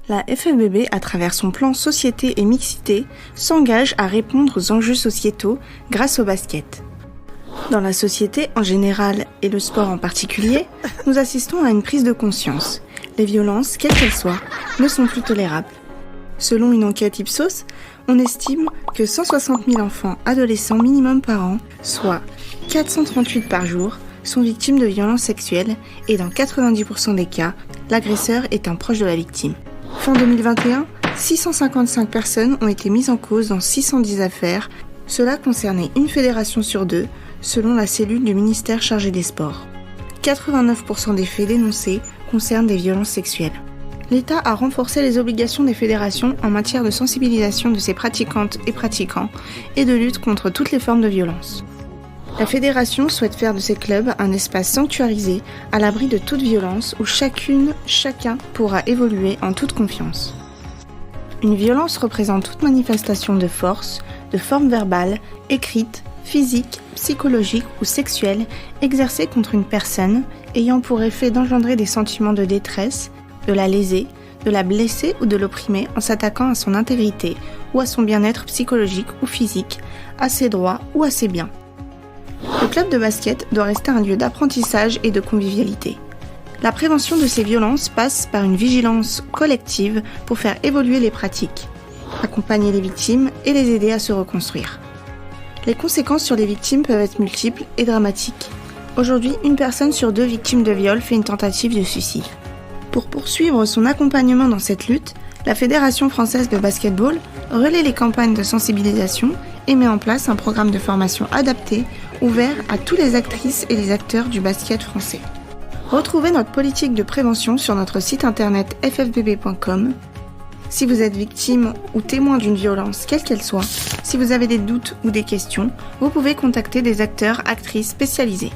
La FFBB, à travers son plan Société et Mixité, s'engage à répondre aux enjeux sociétaux grâce au basket. Dans la société en général et le sport en particulier, nous assistons à une prise de conscience. Les violences, quelles qu'elles soient, ne sont plus tolérables. Selon une enquête Ipsos, on estime que 160 000 enfants adolescents minimum par an, soit 438 par jour, sont victimes de violences sexuelles et dans 90% des cas, l'agresseur est un proche de la victime. Fin 2021, 655 personnes ont été mises en cause dans 610 affaires. Cela concernait une fédération sur deux, selon la cellule du ministère chargé des sports. 89% des faits dénoncés concernent des violences sexuelles. L'État a renforcé les obligations des fédérations en matière de sensibilisation de ses pratiquantes et pratiquants et de lutte contre toutes les formes de violence. La fédération souhaite faire de ces clubs un espace sanctuarisé, à l'abri de toute violence, où chacun pourra évoluer en toute confiance. Une violence représente toute manifestation de force, de forme verbale, écrite, physique, psychologique ou sexuelle exercée contre une personne ayant pour effet d'engendrer des sentiments de détresse, de la léser, de la blesser ou de l'opprimer en s'attaquant à son intégrité ou à son bien-être psychologique ou physique, à ses droits ou à ses biens. Le club de basket doit rester un lieu d'apprentissage et de convivialité. La prévention de ces violences passe par une vigilance collective pour faire évoluer les pratiques, accompagner les victimes et les aider à se reconstruire. Les conséquences sur les victimes peuvent être multiples et dramatiques. Aujourd'hui, une personne sur deux victimes de viol fait une tentative de suicide. Pour poursuivre son accompagnement dans cette lutte, la Fédération française de basketball relaie les campagnes de sensibilisation et met en place un programme de formation adapté, ouvert à tous les actrices et les acteurs du basket français. Retrouvez notre politique de prévention sur notre site internet ffbb.com. Si vous êtes victime ou témoin d'une violence, quelle qu'elle soit, si vous avez des doutes ou des questions, vous pouvez contacter des acteurs, actrices spécialisés.